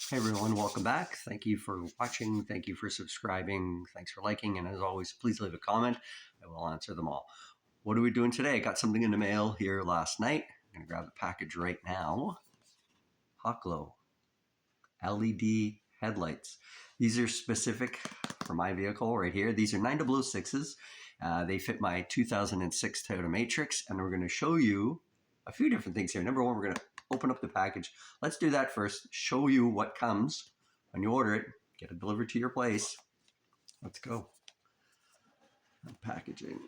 Hey everyone, welcome back. Thank you for watching. Thank you for subscribing. Thanks for liking. And as always, please leave a comment. I will answer them all. What are we doing today? I got something in the mail here last night. I'm going to grab the package right now. HawkGlow LED headlights. These are specific for my vehicle right here. These are 9006s. They fit my 2006 Toyota Matrix, and we're going to show you a few different things here. Number one, we're going to open up the package. Let's do that first. Show you what comes when you order it. Get it delivered to your place. Let's go. Packaging.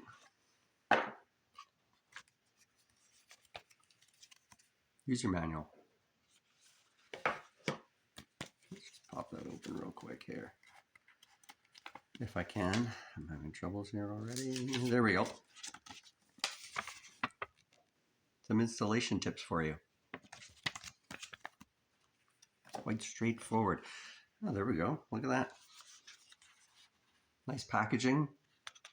User manual. Let's just pop that open real quick here. If I can. I'm having troubles here already. There we go. Some installation tips for you. Quite straightforward. Oh, there we go. Look at that. Nice packaging.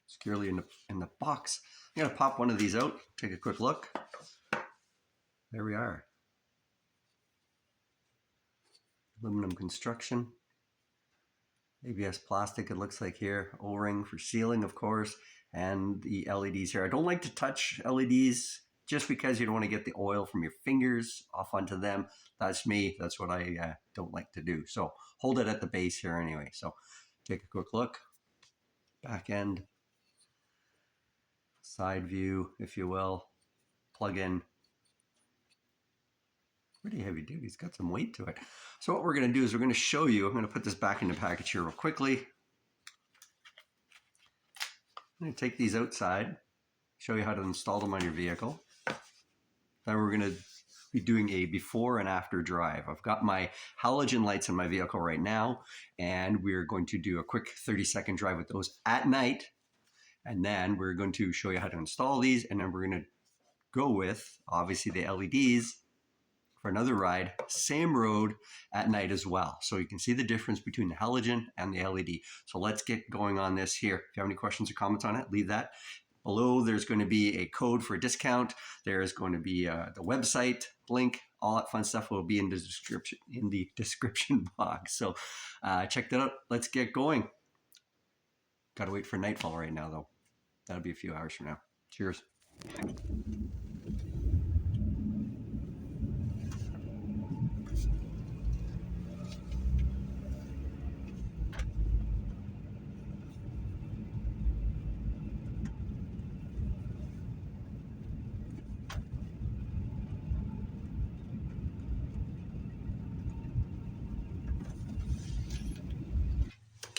Securely in the box. I'm going to pop one of these out. Take a quick look. There we are. Aluminum construction. ABS plastic, it looks like here. O-ring for sealing, of course. And the LEDs here. I don't like to touch LEDs just because you don't want to get the oil from your fingers off onto them. That's me. That's what I don't like to do. So hold it at the base here anyway. So take a quick look. Back end. Side view, if you will. Plug in. Pretty heavy duty. It's got some weight to it. So what we're going to do is we're going to show you. I'm going to put this back in the package here real quickly. I'm going to take these outside. Show you how to install them on your vehicle. Then we're going to be doing a before and after drive. I've got my halogen lights in my vehicle right now, and we're going to do a quick 30-second drive with those at night. And then we're going to show you how to install these, and then we're going to go with, obviously, the LEDs for another ride, same road at night as well. So you can see the difference between the halogen and the LED. So let's get going on this here. If you have any questions or comments on it, leave that. Below, there's going to be a code for a discount. There's going to be the website link. All that fun stuff will be in the description box. So check that out. Let's get going. Got to wait for nightfall right now, though. That'll be a few hours from now. Cheers.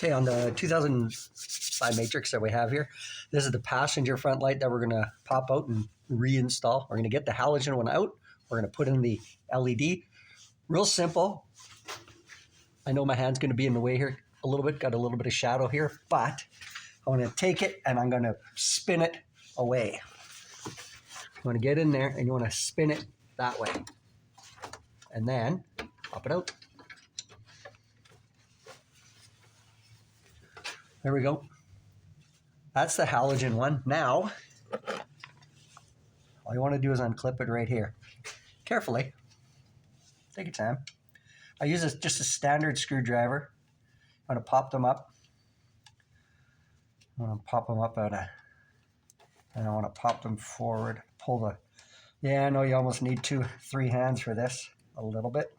Okay, on the 2005 Matrix that we have here, this is the passenger front light that we're going to pop out and reinstall. We're going to get the halogen one out. We're going to put in the LED. Real simple. I know my hand's going to be in the way here a little bit. Got a little bit of shadow here, but I want to take it and I'm going to spin it away. You want to get in there and you want to spin it that way. And then pop it out. There we go. That's the halogen one. Now, all you want to do is unclip it right here. Carefully. Take your time. I use just a standard screwdriver. I'm going to pop them up. I'm going to pop them up and I want to pop them forward. Pull the, yeah, I know you almost need 2-3 hands for this. A little bit.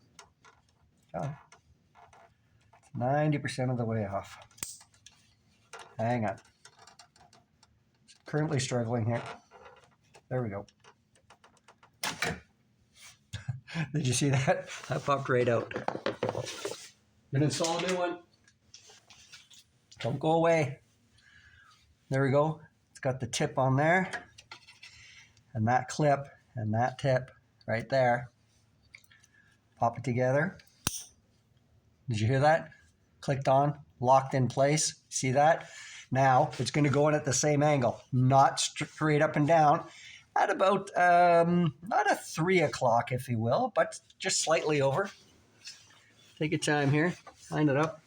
Oh. 90% of the way off. Hang on. Currently struggling here. There we go. Did you see that? That popped right out. Gonna install a new one. Don't go away. There we go. It's got the tip on there. And that clip and that tip right there. Pop it together. Did you hear that? Clicked on, locked in place. See that? Now it's going to go in at the same angle, not straight up and down, at about, not a 3 o'clock, if you will, but just slightly over. Take your time here, line it up.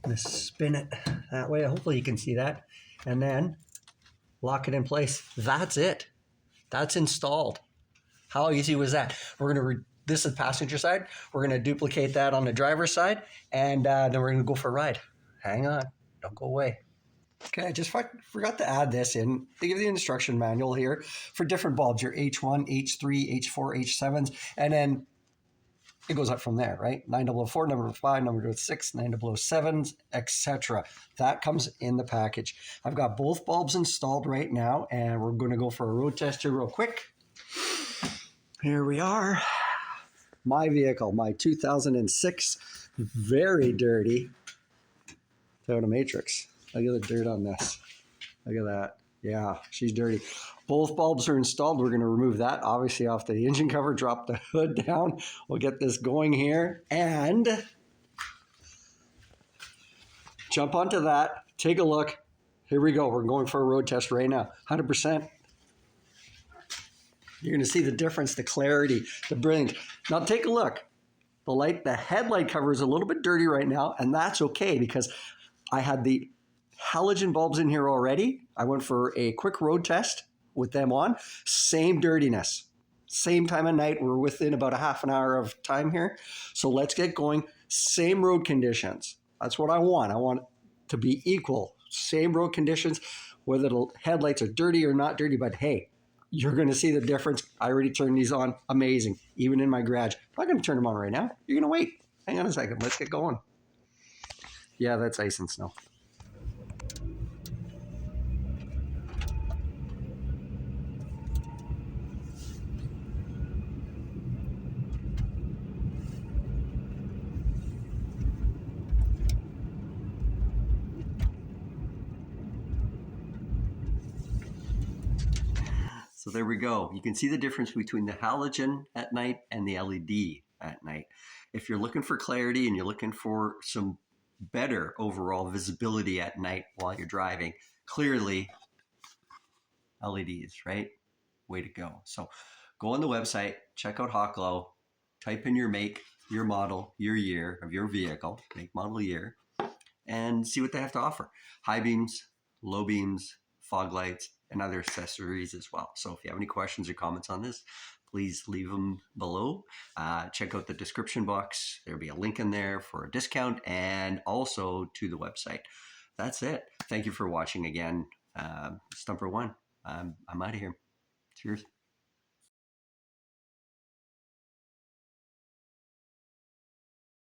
Just spin it that way. Hopefully you can see that. And then lock it in place. That's it. That's installed. How easy was that? We're going to, this is the passenger side. We're going to duplicate that on the driver's side, and then we're going to go for a ride. Hang on. Don't go away. Okay, I just forgot to add this in. They give the instruction manual here for different bulbs, your H1, H3, H4, H7s, and then it goes up from there, right? 9004, number 5, number 6, 9007s, etc. That comes in the package. I've got both bulbs installed right now, and we're going to go for a road test here real quick. Here we are. My vehicle, my 2006, very dirty Toyota Matrix. Look at the dirt on this. Look at that. Yeah, she's dirty. Both bulbs are installed. We're going to remove that, obviously, off the engine cover, drop the hood down. We'll get this going here and jump onto that. Take a look. Here we go. We're going for a road test right now. 100%. You're going to see the difference, the clarity, the brilliance. Now take a look. The headlight cover is a little bit dirty right now, and that's okay because I had the halogen bulbs in here already. I went for a quick road test with them on. Same dirtiness. Same time of night. We're within about a half an hour of time here. So let's get going. Same road conditions. That's what I want. I want it to be equal. Same road conditions, whether the headlights are dirty or not dirty, but hey, you're going to see the difference. I already turned these on. Amazing. Even in my garage. I'm not going to turn them on right now. You're going to wait. Hang on a second. Let's get going. Yeah, that's ice and snow. So there we go. You can see the difference between the halogen at night and the LED at night. If you're looking for clarity and you're looking for some better overall visibility at night while you're driving, clearly LEDs, right? Way to go. So go on the website, check out HawkGlow, type in your make, your model, your year of your vehicle, make, model, year, and see what they have to offer. High beams, low beams, fog lights, and other accessories as well. So if you have any questions or comments on this, please leave them below. Check out the description box. There'll be a link in there for a discount and also to the website. That's it. Thank you for watching again. Stumper One. I'm out of here. Cheers.